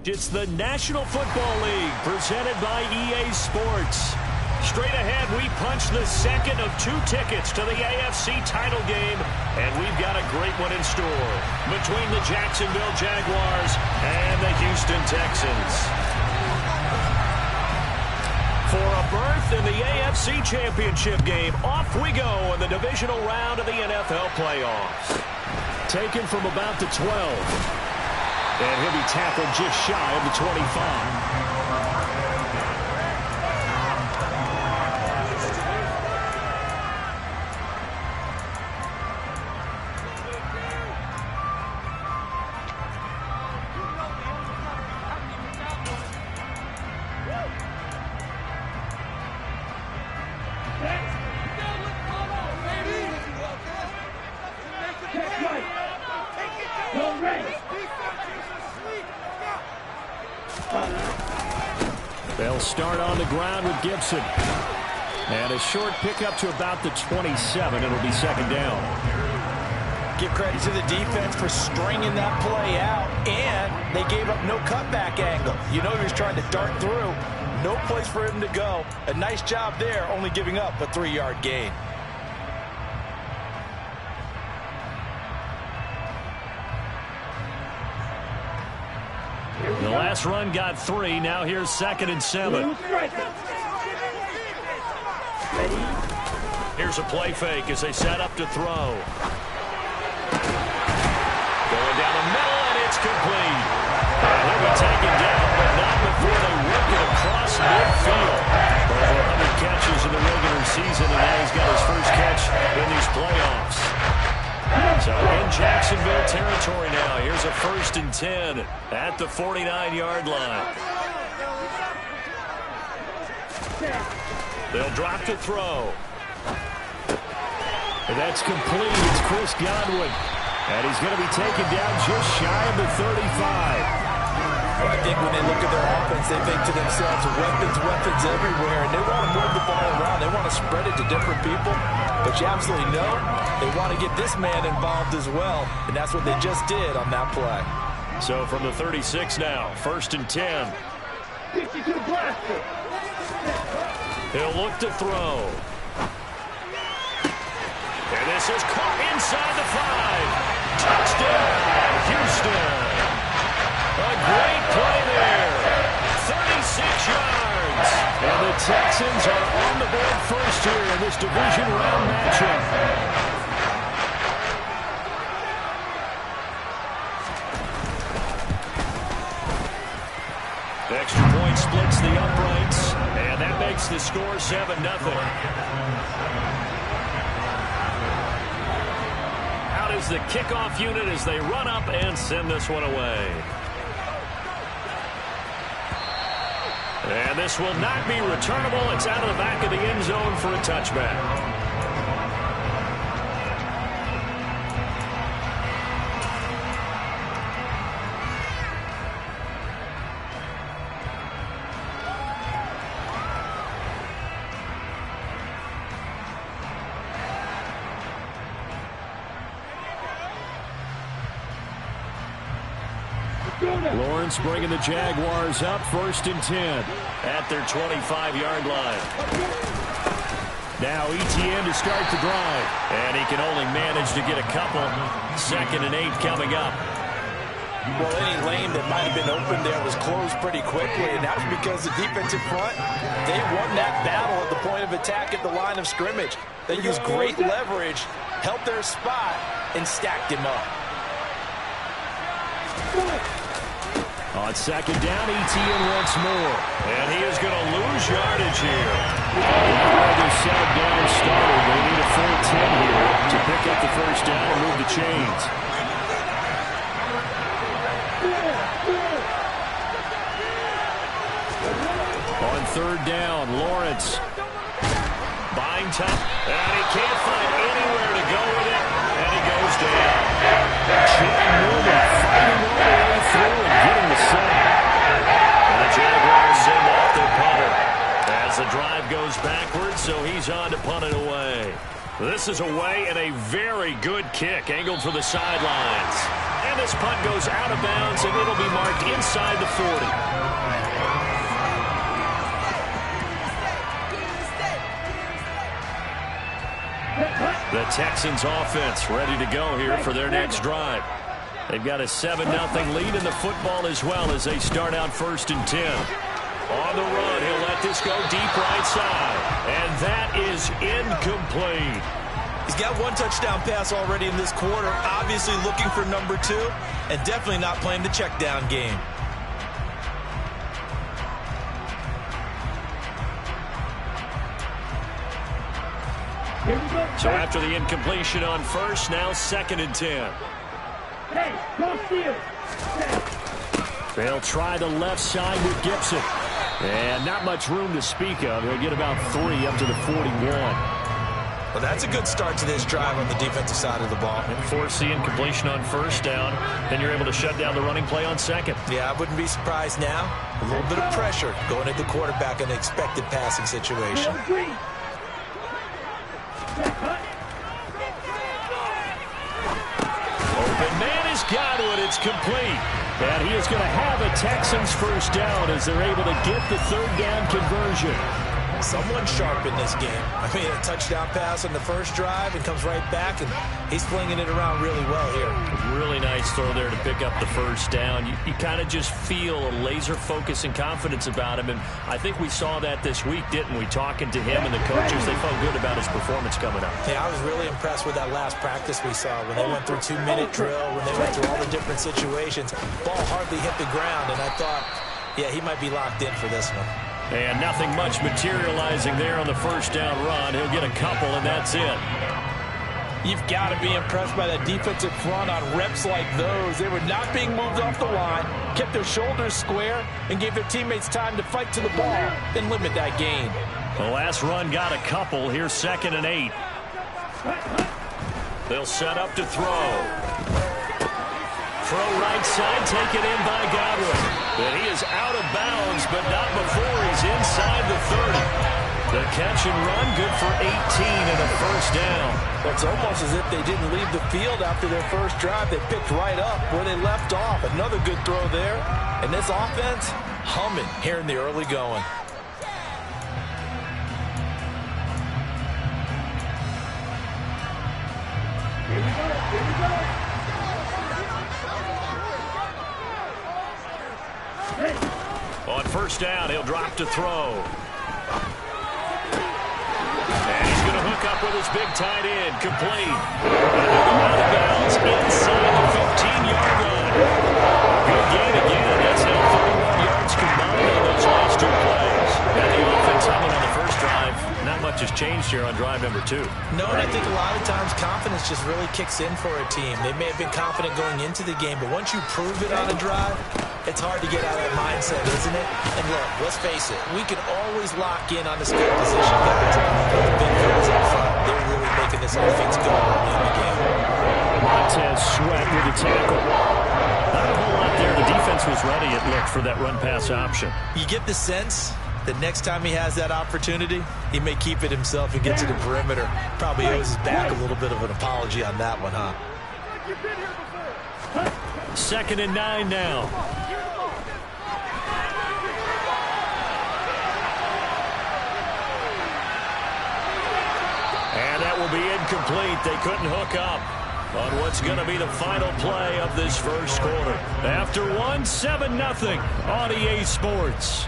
It's the National Football League presented by EA Sports. Straight ahead, we punch the second of 2 tickets to the AFC title game, and we've got a great one in store between the Jacksonville Jaguars and the Houston Texans. For a berth in the AFC Championship game, off we go in the divisional round of the NFL playoffs. Taken from about the 12. And he'll be tackled just shy of the 25. They'll start on the ground with Gibson. And a short pickup to about the 27. It'll be second down. Give credit to the defense for stringing that play out, and they gave up no cutback angle. You know he was trying to dart through. No place for him to go. A nice job there, only giving up a 3-yard gain. The last run got 3. Now here's 2nd and 7. Here's a play fake as they set up to throw. Going down the middle, and it's complete. And he'll be taken down, but not before they work it across midfield. Over 100 catches in the regular season, and now he's got his first catch in these playoffs. So in Jacksonville territory now. Here's a 1st and 10 at the 49-yard line. They'll drop to throw. And that's complete. It's Chris Godwin. And he's going to be taken down just shy of the 35. Well, I think when they look at their offense, they think to themselves, weapons everywhere, and they want to move the ball around. They want to spread it to different people. But you absolutely know they want to get this man involved as well, and that's what they just did on that play. So from the 36 now, 1st and 10. He'll look to throw. And this is caught inside the 5. Touchdown, Houston. A great play there. 36 yards. And the Texans are on the board first here in this division round matchup. The extra point splits the uprights, and that makes the score 7-0. Out is the kickoff unit as they run up and send this one away. And this will not be returnable. It's out of the back of the end zone for a touchback. Lawrence bringing the Jaguars up 1st and 10 at their 25-yard line. Now Etienne to start the drive, and he can only manage to get a couple. 2nd and 8 coming up. Well, any lane that might have been open there was closed pretty quickly, and that was because the defensive front, they won that battle at the point of attack at the line of scrimmage. They used great leverage, held their spot, and stacked him up. On 2nd down, Etienne once more. And he is going to lose yardage here. Another set down starter. They need a full 10 here to pick up the 1st down and move the chains. On 3rd down, Lawrence. Buying time. And he can't find anywhere to go with it. And he goes down. John Newman fighting all the way through and getting the sack. And the Jaguars send off their punter as the drive goes backwards, so he's on to punt it away. This is away and a very good kick, angled for the sidelines. And this punt goes out of bounds, and it'll be marked inside the 40. The Texans offense ready to go here for their next drive. They've got a 7-0 lead in the football as well as they start out 1st and 10. On the run, he'll let this go deep right side. And that is incomplete. He's got 1 touchdown pass already in this quarter. Obviously looking for number 2 and definitely not playing the check down game. So after the incompletion on 1st, now 2nd and 10. Hey, go steal. They'll try the left side with Gibson. And not much room to speak of. He'll get about 3 up to the 41. Well, that's a good start to this drive on the defensive side of the ball. And force the incompletion on 1st down. Then you're able to shut down the running play on 2nd. Yeah, I wouldn't be surprised now. A little bit of pressure going at the quarterback in an expected passing situation. Open man is Godwin. It's complete. And he is going to have a Texans 1st down as they're able to get the 3rd down conversion. Someone sharp in this game. I mean, a touchdown pass on the 1st drive and comes right back, and he's flinging it around really well here. A really nice throw there to pick up the 1st down. You kind of just feel a laser focus and confidence about him, and I think we saw that this week, didn't we? Talking to him and the coaches, they felt good about his performance coming up. Yeah, I was really impressed with that last practice we saw when they went through 2-minute drill, when they went through all the different situations. Ball hardly hit the ground, and I thought, yeah, he might be locked in for this one. And nothing much materializing there on the 1st down run. He'll get a couple, and that's it. You've got to be impressed by that defensive front on reps like those. They were not being moved off the line, kept their shoulders square, and gave their teammates time to fight to the ball and limit that gain. The last run got a couple. Here's 2nd and 8. They'll set up to throw. Throw right side, taken in by Godwin. But he is out of bounds, but not before he's inside the 30. The catch and run, good for 18 and a 1st down. Well, it's almost as if they didn't leave the field after their 1st drive. They picked right up where they left off. Another good throw there. And this offense, humming here in the early going. Here we go. Here we go. On 1st down, he'll drop to throw. And he's going to hook up with his big tight end. Complete. And they'll go out of bounds inside the 15-yard line. Good gain again. That's now 31 yards combined on those last 2 plays. And the offense humming on the 1st drive. Not much has changed here on drive number 2. No, and I think a lot of times confidence just really kicks in for a team. They may have been confident going into the game, but once you prove it on a drive, it's hard to get out of that mindset, isn't it? And look, let's face it, we can always lock in on the skill position guys. Those big fellas up front, they're really making this offense go early in the game. Montez Sweat with the tackle. Not a whole lot there. The defense was ready, it looked, for that run-pass option. You get the sense that next time he has that opportunity, he may keep it himself and get to the perimeter. Probably owes his back a little bit of an apology on that one, huh? 2nd and 9 now. And that will be incomplete. They couldn't hook up on what's going to be the final play of this 1st quarter. After 7-0 on EA Sports.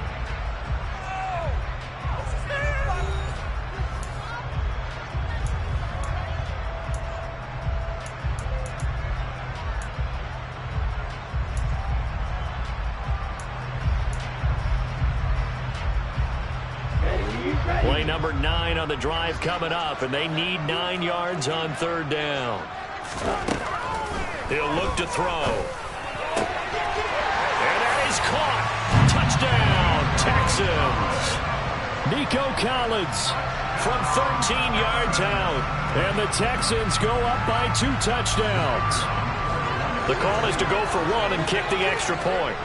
Play number 9 on the drive coming up, and they need 9 yards on 3rd down. He'll look to throw. And that is caught. Touchdown, Texans. Nico Collins from 13 yards out, and the Texans go up by 2 touchdowns. The call is to go for 1 and kick the extra point.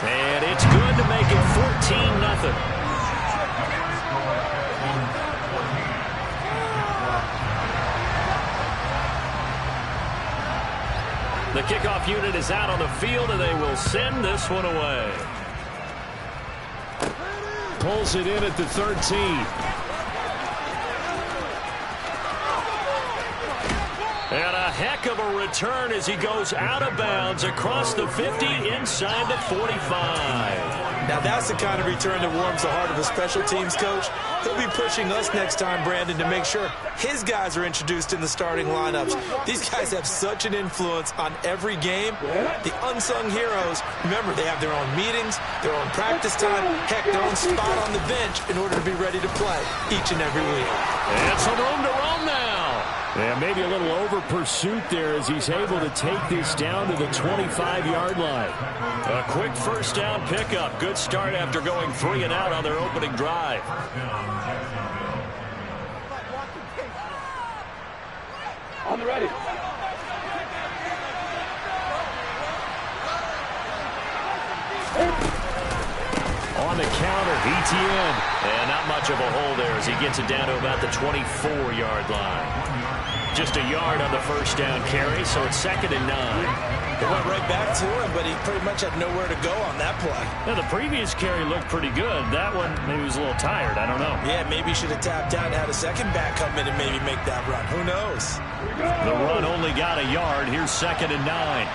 And it's good to make it 14-0. The kickoff unit is out on the field, and they will send this one away. Pulls it in at the 13. And a heck of a return as he goes out of bounds across the 50 inside the 45. Now that's the kind of return that warms the heart of a special teams coach. He'll be pushing us next time, Brandon, to make sure his guys are introduced in the starting lineups. These guys have such an influence on every game. The unsung heroes, remember, they have their own meetings, their own practice time, heck, their own spot on the bench in order to be ready to play each and every week. And some room to run now. Yeah, maybe a little over pursuit there as he's able to take this down to the 25-yard line. A quick first down pickup. Good start after going 3 and out on their opening drive. On the ready. On the counter, ETN. And not much of a hole there as he gets it down to about the 24-yard line. Just a yard on the first down carry, so it's 2nd and 9. It went right back to him, but he pretty much had nowhere to go on that play. Now, the previous carry looked pretty good. That one, maybe he was a little tired. I don't know. Yeah, maybe he should have tapped out and had a second back come in and maybe make that run. Who knows? The run only got a yard. Here's 2nd and 9.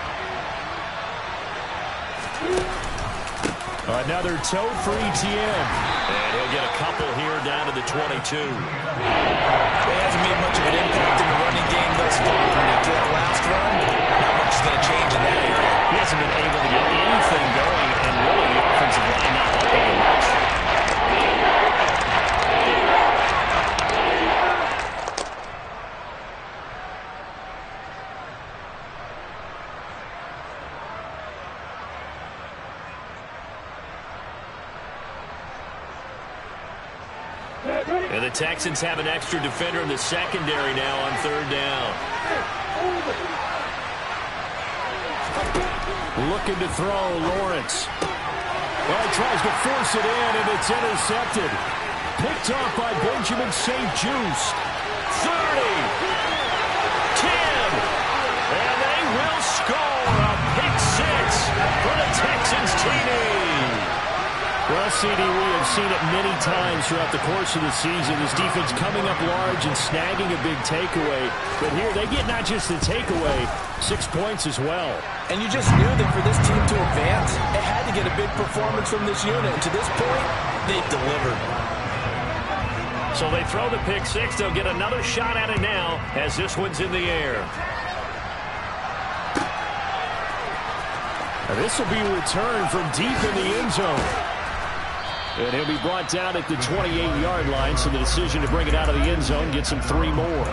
Another toe for ETN. And he'll get a couple here down to the 22. He hasn't made much of an impact in the running game thus far. After that last run, not much is going to change in that area. He hasn't been able to get anything going, and really the offensive line not helping him much. And the Texans have an extra defender in the secondary now on 3rd down. Looking to throw, Lawrence. Well, he tries to force it in, and it's intercepted. Picked off by Benjamin St. Juste. 30. 10. And they will score a pick 6 for the Texans TD. Well, CD, we have seen it many times throughout the course of the season. This defense coming up large and snagging a big takeaway. But here, they get not just the takeaway, 6 points as well. And you just knew that for this team to advance, it had to get a big performance from this unit. And to this point, they've delivered. So they throw the pick 6. They'll get another shot at it now as this one's in the air. Now, this will be a return from deep in the end zone. And he'll be brought down at the 28-yard line, so the decision to bring it out of the end zone gets him 3 more.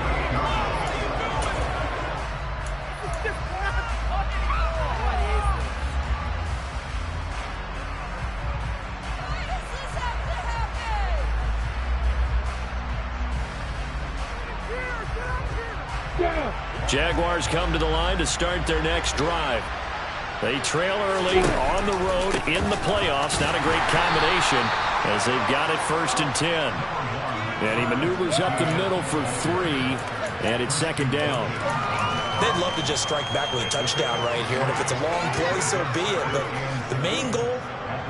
Jaguars come to the line to start their next drive. They trail early on the road in the playoffs. Not a great combination as they've got it 1st and 10. And he maneuvers up the middle for 3, and it's 2nd down. They'd love to just strike back with a touchdown right here. And if it's a long play, so be it. But the main goal,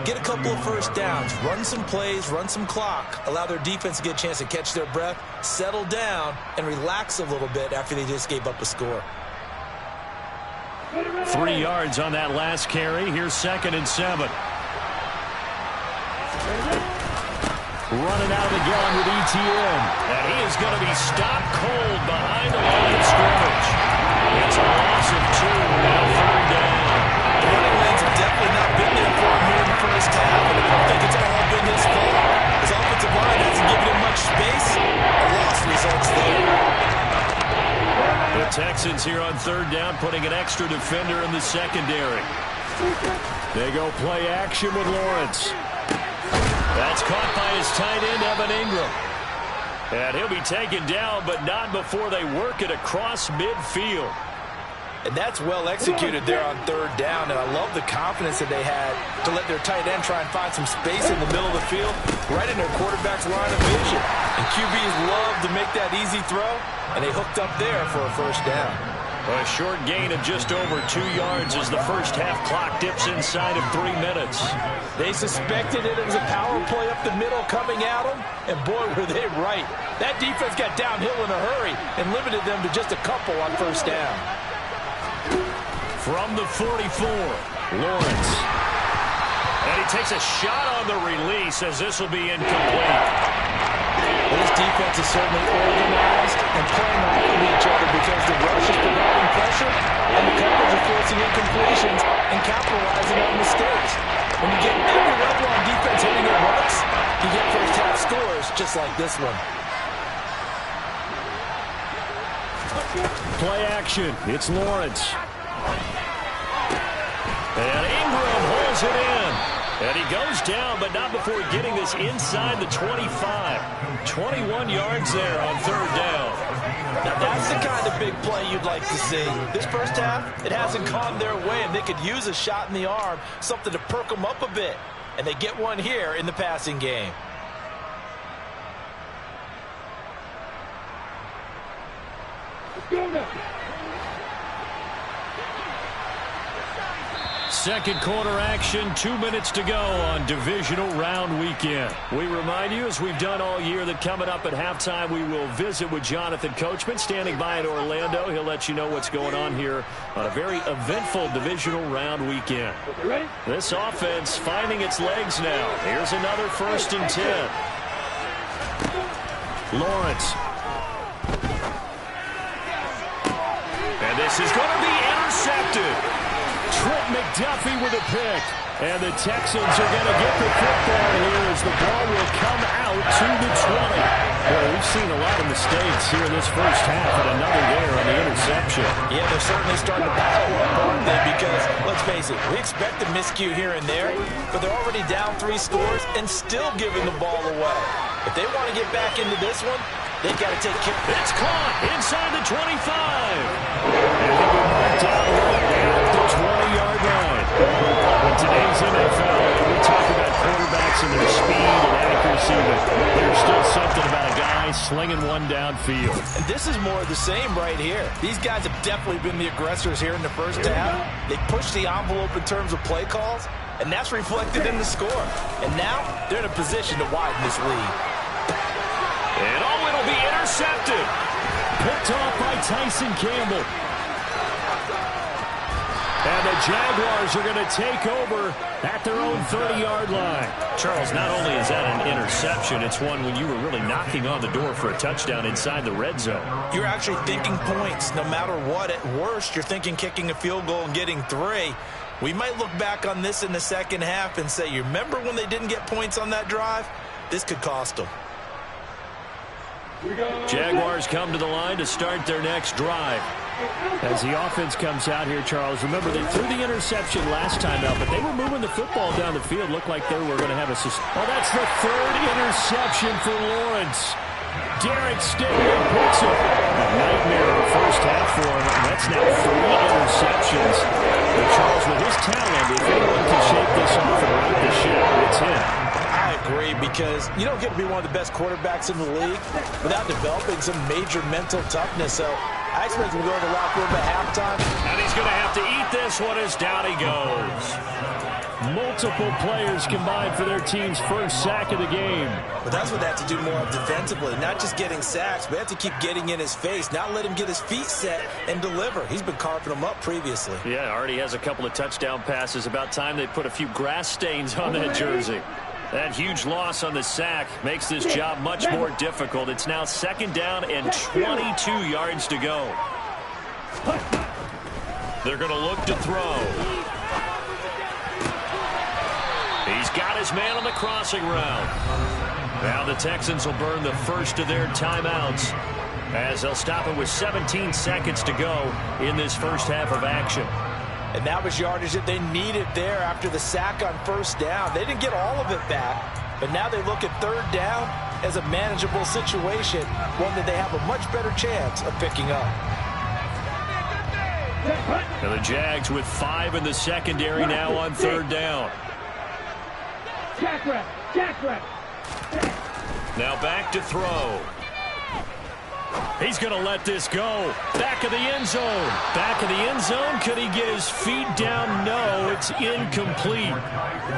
get a couple of first downs, run some plays, run some clock, allow their defense to get a chance to catch their breath, settle down, and relax a little bit after they just gave up a score. 3 yards on that last carry. Here's 2nd and 7. Running out of the gun with ETN. And he is going to be stopped cold behind the line of scrimmage. It's a loss of 2. Now 3rd down. The running lanes have definitely not been there for him here in the first half. And I don't think it's all been his fault. His offensive line hasn't given him much space. A loss results there. The Texans here on 3rd down, putting an extra defender in the secondary. They go play action with Lawrence. That's caught by his tight end, Evan Ingram. And he'll be taken down, but not before they work it across midfield. And that's well executed there on 3rd down. And I love the confidence that they had to let their tight end try and find some space in the middle of the field, right in their quarterback's line of vision. And QBs love to make that easy throw, and they hooked up there for a 1st down. A short gain of just over 2 yards as the first half clock dips inside of 3 minutes. They suspected it was a power play up the middle coming at them, and boy, were they right. That defense got downhill in a hurry and limited them to just a couple on first down. From the 44, Lawrence. And he takes a shot on the release as this will be incomplete. This defense is certainly organized and playing off of each other because the rush is providing pressure and the coverage is forcing incompletions and capitalizing on mistakes. When you get every level on defense hitting at once, you get first half scores just like this one. Play action. It's Lawrence. And Ingram holds it in. And he goes down, but not before getting this inside the 25. 21 yards there on third down. Now that's the kind of big play you'd like to see. This first half, it hasn't gone their way, and they could use a shot in the arm, something to perk them up a bit. And they get one here in the passing game. Let's go now. Second quarter action, 2 minutes to go on divisional round weekend. We remind you, as we've done all year, that coming up at halftime, we will visit with Jonathan Coachman, standing by in Orlando. He'll let you know what's going on here on a very eventful divisional round weekend. Ready? This offense finding its legs now. Here's another 1st and 10. Lawrence. And this is going to be intercepted. Trent McDuffie with a pick. And the Texans are going to get the football here as the ball will come out to the 20. Well, we've seen a lot of mistakes here in this first half, and another there on the interception. Yeah, they're certainly starting to battle up, aren't they? Because, let's face it, we expect a miscue here and there, but they're already down 3 scores and still giving the ball away. If they want to get back into this one, they've got to take care. It's caught inside the 25. And he will mark down right at the 20-yard line. In today's NFL, we talk about quarterbacks and their speed and accuracy, but there's still something about a guy slinging one downfield. And this is more of the same right here. These guys have definitely been the aggressors here in the first half. They pushed the envelope in terms of play calls, and that's reflected in the score. And now they're in a position to widen this lead. And it'll be intercepted. Picked off by Tyson Campbell. And the Jaguars are going to take over at their own 30-yard line. Charles, not only is that an interception, it's one when you were really knocking on the door for a touchdown inside the red zone. You're actually thinking points no matter what. At worst, you're thinking kicking a field goal and getting 3. We might look back on this in the second half and say, you remember when they didn't get points on that drive? This could cost them. Jaguars come to the line to start their next drive. As the offense comes out here, Charles, remember they threw the interception last time out, but they were moving the football down the field. Looked like they were going to have a... Oh, that's the 3rd interception for Lawrence. Derek Stingley picks it. A nightmare of a first half for him. That's now 3 interceptions. But Charles, with his talent, if anyone can shake this off and right the ship, it's him. I agree, because you don't get to be one of the best quarterbacks in the league without developing some major mental toughness. So I expect him to go to the locker room at halftime. And he's going to have to eat this one as down he goes. Multiple players combined for their team's first sack of the game. But that's what they have to do more of defensively, not just getting sacks, but they have to keep getting in his face, not let him get his feet set and deliver. He's been carving them up previously. Yeah, already has a couple of touchdown passes. About time they put a few grass stains on that jersey. That huge loss on the sack makes this job much more difficult. It's now 2nd down and 22 yards to go. They're going to look to throw. He's got his man on the crossing route. Now the Texans will burn the first of their timeouts as they'll stop it with 17 seconds to go in this first half of action. And that was yardage that they needed there after the sack on first down. They didn't get all of it back, but now they look at 3rd down as a manageable situation, one that they have a much better chance of picking up. Now the Jags with 5 in the secondary now on 3rd down. Jack rep. Now back to throw. He's going to let this go. Back of the end zone. Back of the end zone. Could he get his feet down? No, it's incomplete.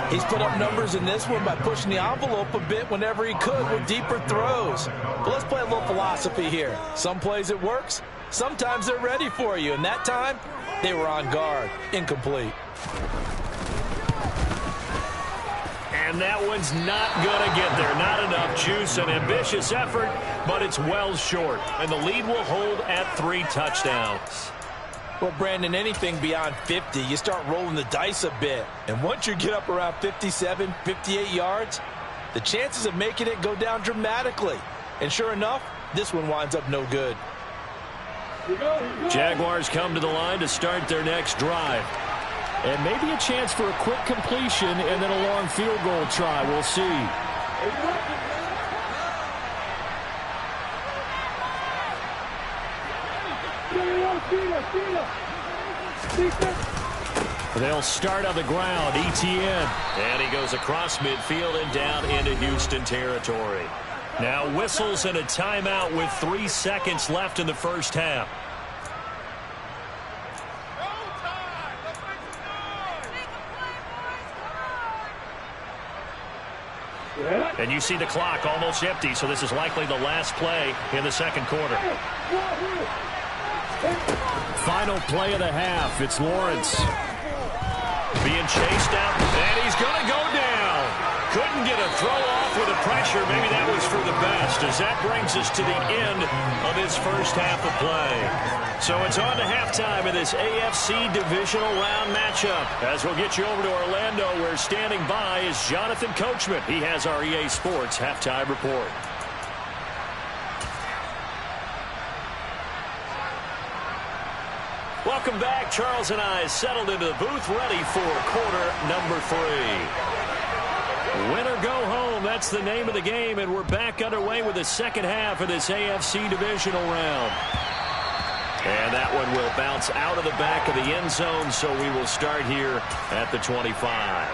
He's put up numbers in this one by pushing the envelope a bit whenever he could with deeper throws. But let's play a little philosophy here. Some plays it works. Sometimes they're ready for you. And that time, they were on guard. Incomplete. And that one's not going to get there. Not enough juice. An ambitious effort, but it's well short. And the lead will hold at 3 touchdowns. Well, Brandon, anything beyond 50, you start rolling the dice a bit. And once you get up around 57, 58 yards, the chances of making it go down dramatically. And sure enough, this one winds up no good. Jaguars come to the line to start their next drive. And maybe a chance for a quick completion and then a long field goal try. We'll see. They'll start on the ground. ETN. And he goes across midfield and down into Houston territory. Now whistles and a timeout with 3 seconds left in the first half. And you see the clock almost empty, so this is likely the last play in the second quarter. Final play of the half. It's Lawrence. Being chased out, and he's going to go down. Couldn't get a throw off with the pressure. Maybe that was for the best, as that brings us to the end of his first half of play. So it's on to halftime in this AFC Divisional Round matchup. As we'll get you over to Orlando, where standing by is Jonathan Coachman. He has our EA Sports halftime report. Welcome back. Charles and I settled into the booth, ready for quarter number 3. Win or go home, that's the name of the game, and we're back underway with the second half of this AFC Divisional Round. And that one will bounce out of the back of the end zone, so we will start here at the 25.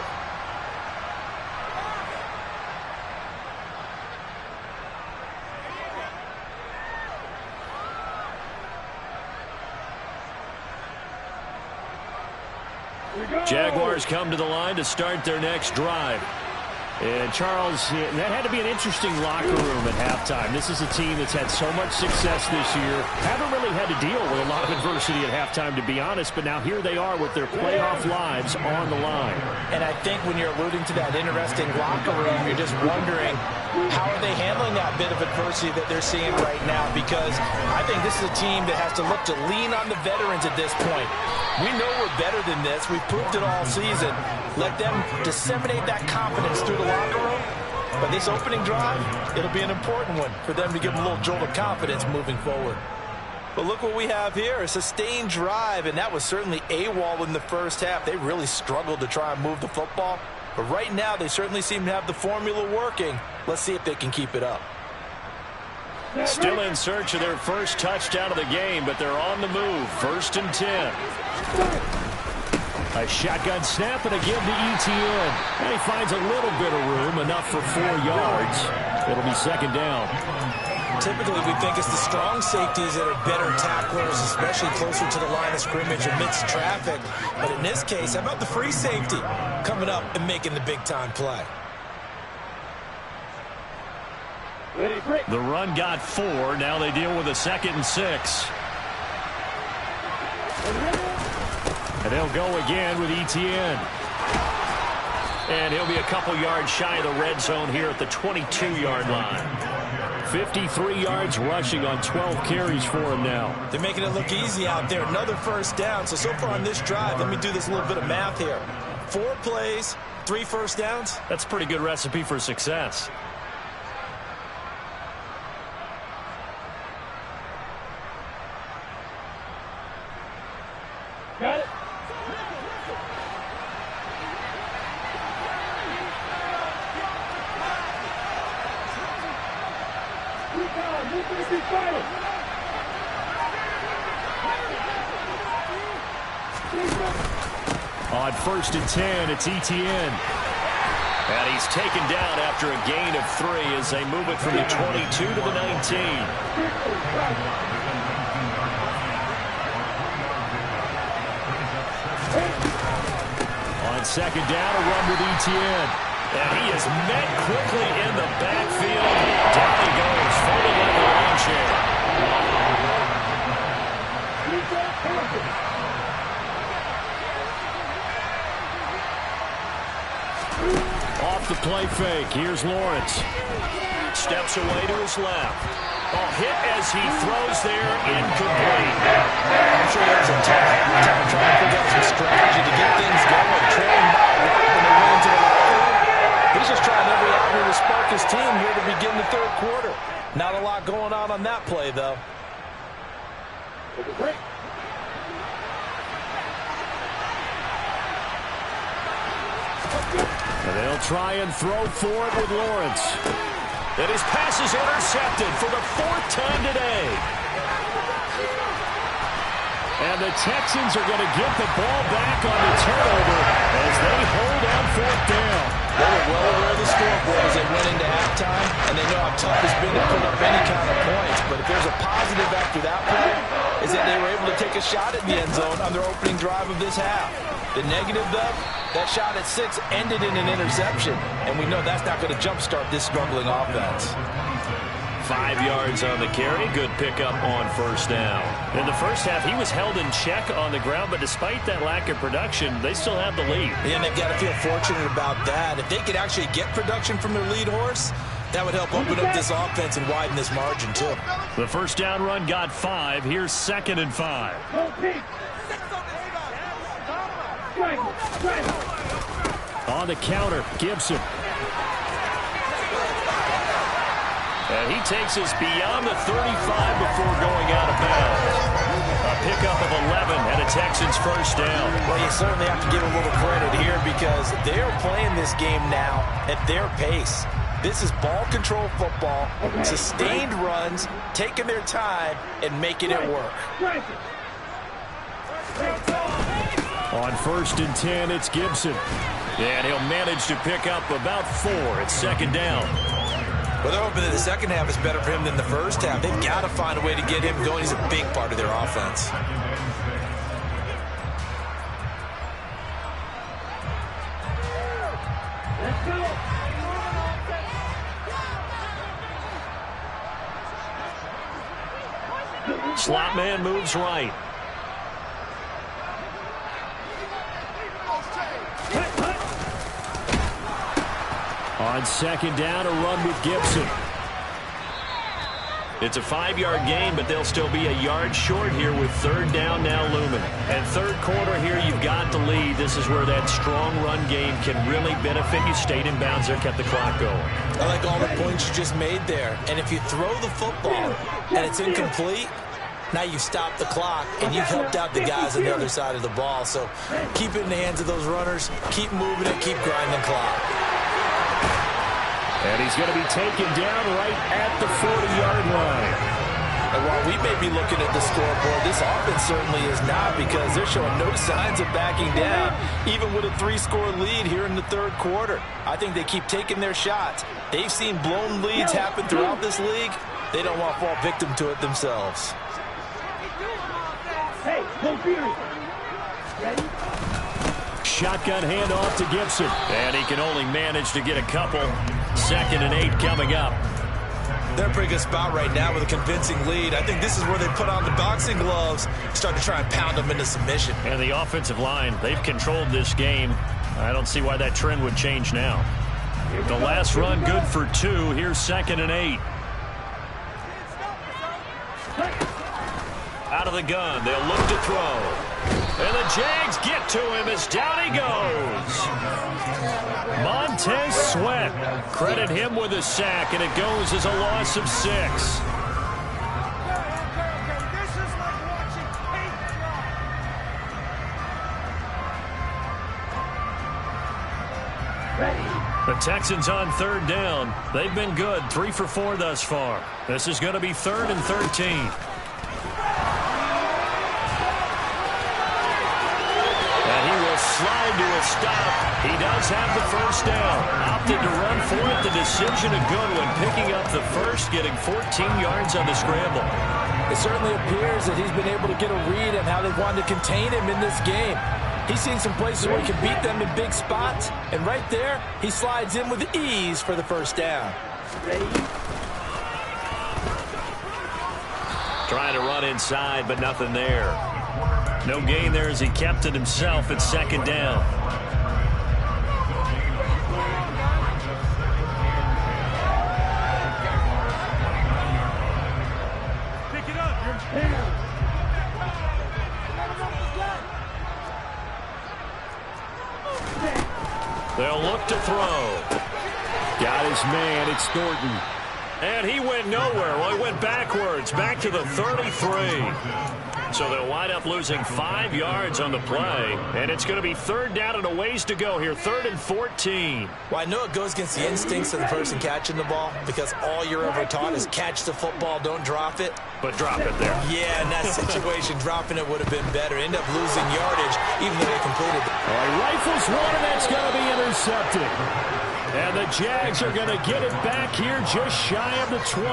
Jaguars come to the line to start their next drive. And, Charles, that had to be an interesting locker room at halftime. This is a team that's had so much success this year. Haven't really had to deal with a lot of adversity at halftime, to be honest. But now here they are with their playoff lives on the line. And I think when you're alluding to that interesting locker room, you're just wondering, how are they handling that bit of adversity that they're seeing right now? Because I think this is a team that has to look to lean on the veterans at this point. We know we're better than this. We've proved it all season. Let them disseminate that confidence through the locker room. But this opening drive, it'll be an important one for them to give them a little jolt of confidence moving forward. But look what we have here, a sustained drive, and that was certainly AWOL in the first half. They really struggled to try and move the football. But right now, they certainly seem to have the formula working. Let's see if they can keep it up. Still in search of their first touchdown of the game, but they're on the move. 1st and 10. A shotgun snap and again to ETN. And he finds a little bit of room, enough for 4 yards. It'll be 2nd down. Typically, we think it's the strong safeties that are better tacklers, especially closer to the line of scrimmage amidst traffic. But in this case, how about the free safety coming up and making the big-time play? The run got 4. Now they deal with a 2nd and 6. And they'll go again with ETN. And he'll be a couple yards shy of the red zone here at the 22-yard line. 53 yards rushing on 12 carries for him now. They're making it look easy out there. Another first down. So far on this drive, let me do this little bit of math here. 4 plays, 3 first downs. That's a pretty good recipe for success. Got it. On 1st and 10, it's ETN. And he's taken down after a gain of 3 as they move it from the 22 to the 19. On second down, a run with Etienne. And he is met quickly in the backfield. Down he goes, folded like a lawn chair. Off the play fake. Here's Lawrence. Steps away to his left. Hit as he throws there, incomplete. I'm sure there's a time trying to figure out some strategy to get things going. Trailing right when they went into the locker room. He's just trying every avenue to spark his team here to begin the third quarter. Not a lot going on that play, though. They'll try and throw for it with Lawrence. And his pass is intercepted for the 4th time today. And the Texans are going to get the ball back on the turnover as they hold on 4th down. They were well aware of the scoreboard as they went into halftime, and they know how tough it's been to put up any kind of points. But if there's a positive after that play, is that they were able to take a shot at the end zone on their opening drive of this half. The negative, though, that shot at 6 ended in an interception, and we know that's not going to jumpstart this struggling offense. 5 yards on the carry. Good pickup on 1st down. In the first half, he was held in check on the ground, but despite that lack of production, they still have the lead. And they've got to feel fortunate about that. If they could actually get production from their lead horse, that would help open up this offense and widen this margin, too. The 1st down run got 5. Here's 2nd and 5. On the counter, Gibson. And he takes us beyond the 35 before going out of bounds. A pickup of 11 and a Texans 1st down. Well, you certainly have to give a little credit here because they are playing this game now at their pace. This is ball control football, sustained runs, taking their time, and making it work. On 1st and 10, it's Gibson. And he'll manage to pick up about 4. It's 2nd down. Well, they're hoping that the second half is better for him than the first half. They've got to find a way to get him going. He's a big part of their offense. Slot man moves right. On 2nd down, a run with Gibson. It's a 5-yard gain, but they'll still be a yard short here with 3rd down now looming. And 3rd quarter here, you've got the lead. This is where that strong run game can really benefit you. Stayed in bounds there, kept the clock going. I like all the points you just made there. And if you throw the football and it's incomplete, now you stop the clock and you've helped out the guys on the other side of the ball. So keep it in the hands of those runners. Keep moving it. Keep grinding clock. And he's going to be taken down right at the 40-yard line. And while we may be looking at the scoreboard, this offense certainly is not because they're showing no signs of backing down, even with a 3-score lead here in the 3rd quarter. I think they keep taking their shots. They've seen blown leads happen throughout this league. They don't want to fall victim to it themselves. Hey, go Beery. Ready? Shotgun handoff to Gibson. And he can only manage to get a couple. 2nd and 8 coming up. They're in a pretty good spot right now with a convincing lead. I think this is where they put on the boxing gloves, start to try and pound them into submission. And the offensive line, they've controlled this game. I don't see why that trend would change now. The last run good for 2. Here's 2nd and 8. Out of the gun. They'll look to throw. And the Jags get to him as down he goes. Montez Sweat. Credit him with a sack, and it goes as a loss of 6. The Texans on 3rd down. They've been good, 3 for 4 thus far. This is going to be 3rd and 13. slide to a stop. He does have the first down. Opted to run for it. The decision a good one. Picking up the first, getting 14 yards on the scramble. It certainly appears that he's been able to get a read on how they wanted to contain him in this game. He's seen some places where he can beat them in big spots, and right there, he slides in with ease for the first down. Trying to run inside, but nothing there. No gain there as he kept it himself at second down. Pick it up. You're here. They'll look to throw. Got his man. It's Thornton. And he went nowhere. Well, he went backwards, back to the 33. So they'll wind up losing 5 yards on the play. And it's going to be third down and a ways to go here. 3rd and 14. Well, I know it goes against the instincts of the person catching the ball because all you're ever taught is catch the football, don't drop it. But drop it there. Yeah, in that situation, dropping it would have been better. End up losing yardage, even though they completed it. All right, rifles one, and that's going to be intercepted. And the Jags are going to get it back here just shy of the 20.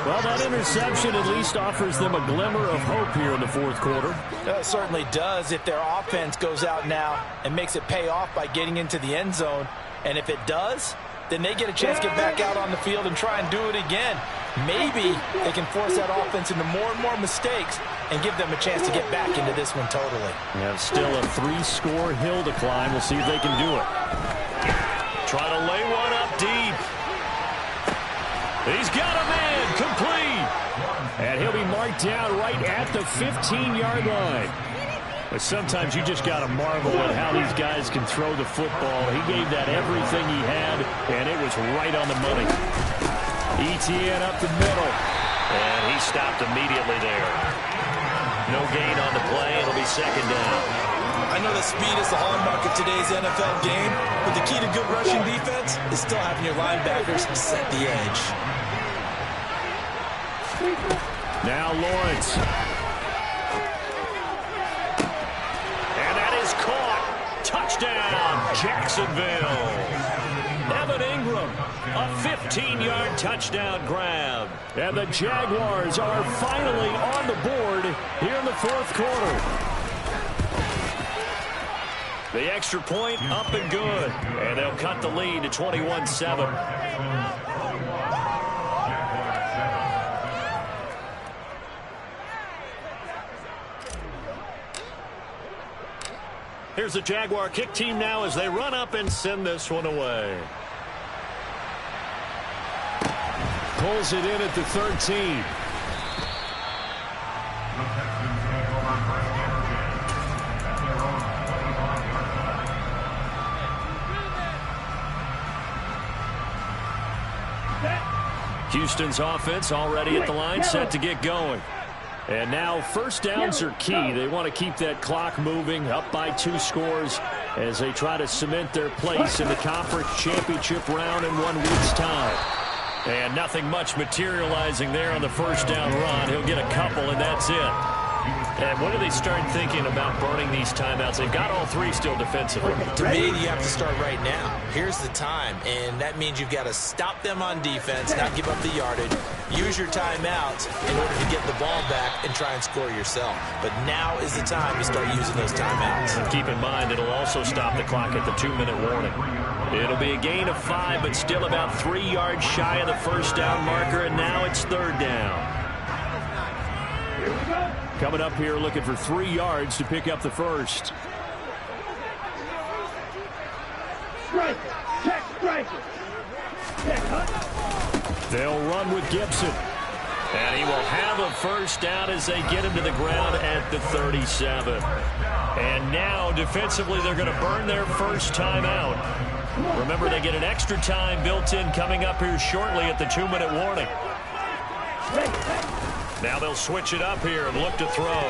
Well, that interception at least offers them a glimmer of hope here in the fourth quarter. It certainly does if their offense goes out now and makes it pay off by getting into the end zone. And if it does, then they get a chance to get back out on the field and try and do it again. Maybe they can force that offense into more and more mistakes and give them a chance to get back into this one totally. Yeah, still a 3-score hill to climb. We'll see if they can do it. Try to lay one up deep. He's got a man complete. And he'll be marked down right at the 15-yard line. But sometimes you just got to marvel at how these guys can throw the football. He gave that everything he had, and it was right on the money. ETN up the middle. And he stopped immediately there. No gain on the play. It'll be second down. I know that speed is the hallmark of today's NFL game, but the key to good rushing defense is still having your linebackers set the edge. Now Lawrence. And that is caught. Touchdown, Jacksonville. Evan Ingram, a 15-yard touchdown grab. And the Jaguars are finally on the board here in the fourth quarter. The extra point up and good. And they'll cut the lead to 21-7. Here's the Jaguar kick team now as they run up and send this one away. Pulls it in at the 13. Houston's offense already at the line, set to get going. And now first downs are key. They want to keep that clock moving, up by 2 scores as they try to cement their place in the conference championship round in 1 week's time. And nothing much materializing there on the first down run. He'll get a couple, and that's it. And when do they start thinking about burning these timeouts? They've got all 3 still defensively. To me, you have to start right now. Here's the time, and that means you've got to stop them on defense, not give up the yardage, use your timeouts in order to get the ball back and try and score yourself. But now is the time to start using those timeouts. And keep in mind, it'll also stop the clock at the 2-minute warning. It'll be a gain of 5, but still about 3 yards shy of the first down marker, and now it's third down. Coming up here looking for 3 yards to pick up the first. Striker. Check striker. Check Hunt. They'll run with Gibson. And he will have a first down as they get him to the ground at the 37. And now, defensively, they're going to burn their first timeout. Remember, they get an extra time built in coming up here shortly at the 2-minute warning. Now they'll switch it up here and look to throw.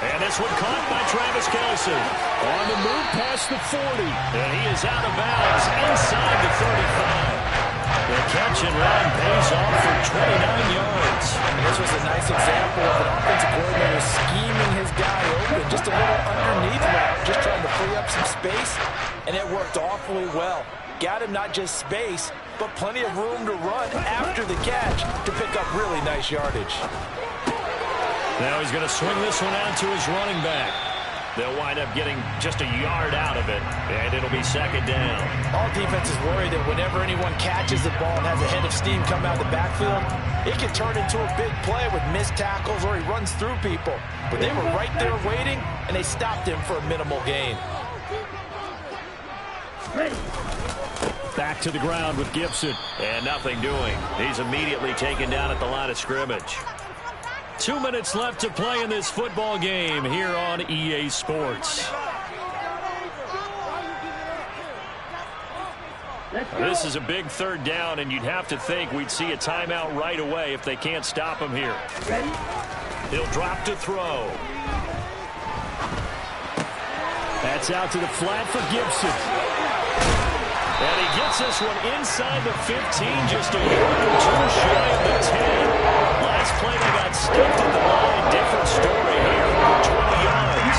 And this one caught by Travis Kelce. On the move past the 40. And he is out of bounds inside the 35. The catch and run pays off for 29 yards. And this was a nice example of an offensive coordinator scheming his guy open just a little underneath route, just space, and it worked awfully well. Got him not just space, but plenty of room to run after the catch to pick up really nice yardage. Now he's going to swing this one out to his running back. They'll wind up getting just a yard out of it, and it'll be second down. All defenses worry that whenever anyone catches the ball and has a head of steam come out of the backfield, it can turn into a big play with missed tackles or he runs through people. But they were right there waiting, and they stopped him for a minimal gain. Back to the ground with Gibson. And nothing doing. He's immediately taken down at the line of scrimmage. 2 minutes left to play in this football game here on EA Sports. This is a big third down, and you'd have to think we'd see a timeout right away if they can't stop him here. He'll drop to throw. That's out to the flat for Gibson. And he gets this one inside the 15, just a yard or two shy of the 10. Last play they got stuffed at the line. Different story here. 20 yards.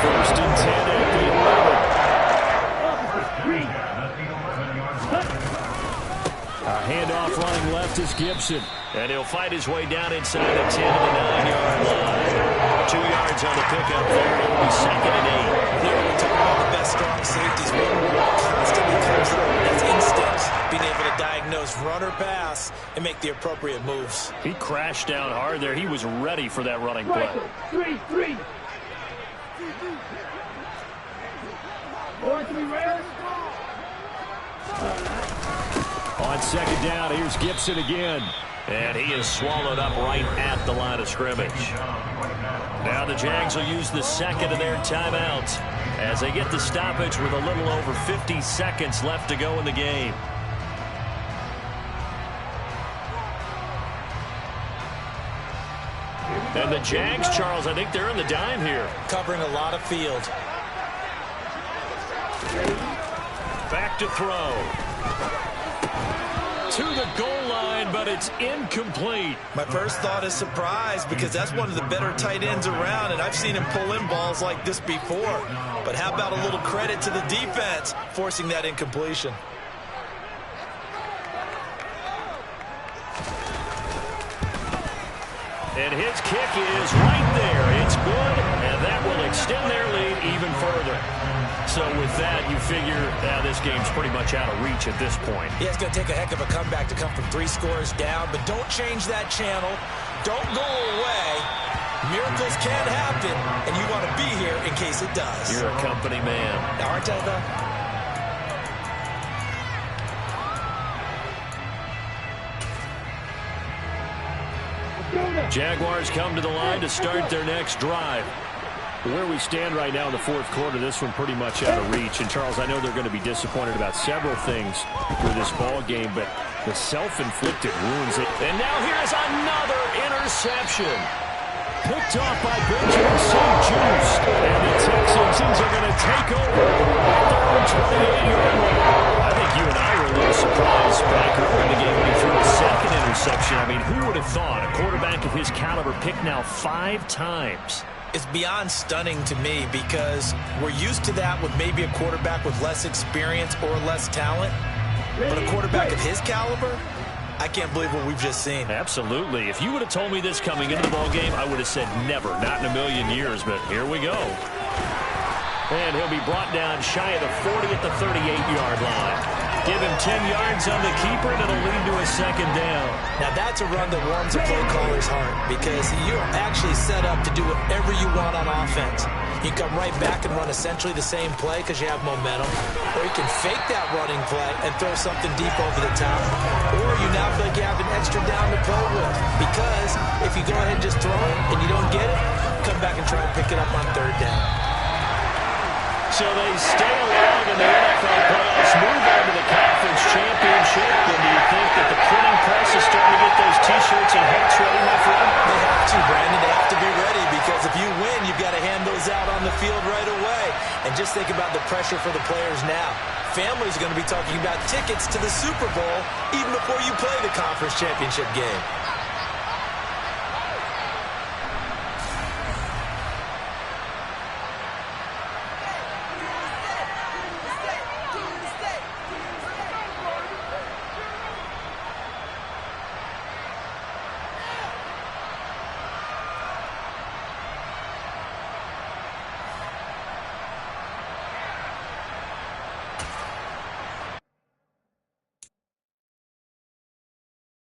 First and 10 at the 11. A handoff running left is Gibson. And he'll fight his way down inside the 10 to the 9-yard line. 2 yards on the pickup there. It'll be second and 8. Here we're talking about the best strong safeties. One constantly comes through. That's instinct. Being able to diagnose run or pass and make the appropriate moves. He crashed down hard there. He was ready for that running play. 3-3. 4-3 Raiders. On second down, here's Gibson again. And he is swallowed up right at the line of scrimmage. Now the Jags will use the second of their timeouts as they get the stoppage with a little over 50 seconds left to go in the game. And the Jags, Charles, I think they're in the dime here. Covering a lot of field. Back to throw. To the goal line, but it's incomplete. My first thought is surprise because that's one of the better tight ends around, and I've seen him pull in balls like this before. But how about a little credit to the defense forcing that incompletion? And his kick is right there. It's good, and that will extend their lead even further. So with that, you figure this game's pretty much out of reach at this point. Yeah, it's going to take a heck of a comeback to come from 3 scores down, but don't change that channel. Don't go away. Miracles can happen, and you want to be here in case it does. You're a company man. Now, aren't I, though? Jaguars come to the line to start their next drive. Where we stand right now in the fourth quarter, this one pretty much out of reach. And, Charles, I know they're going to be disappointed about several things with this ball game, but the self-inflicted wounds. And now here's another interception. Picked off by Benjamin St-Juste. And the Texans are going to take over at their own 28-yard line. I think you and I were a little surprised back early in the game when he threw a second interception. I mean, who would have thought a quarterback of his caliber picked now 5 times? It's beyond stunning to me because we're used to that with maybe a quarterback with less experience or less talent. But a quarterback of his caliber, I can't believe what we've just seen. Absolutely. If you would have told me this coming into the ball game, I would have said never, not in a million years, but here we go. And he'll be brought down shy of the 40 at the 38-yard line. Give him 10 yards on the keeper, and it'll lead to a second down. Now, that's a run that warms a play caller's heart because you're actually set up to do whatever you want on offense. You can come right back and run essentially the same play because you have momentum, or you can fake that running play and throw something deep over the top, or you now feel like you have an extra down to play with because if you go ahead and just throw it and you don't get it, come back and try and pick it up on third down. So they stay along in the NFL playoffs, move on to the conference championship. And do you think that the printing press is starting to get those T-shirts and hats ready, my friend? They have to, Brandon. They have to be ready because if you win, you've got to hand those out on the field right away. And just think about the pressure for the players now. Families are going to be talking about tickets to the Super Bowl even before you play the conference championship game.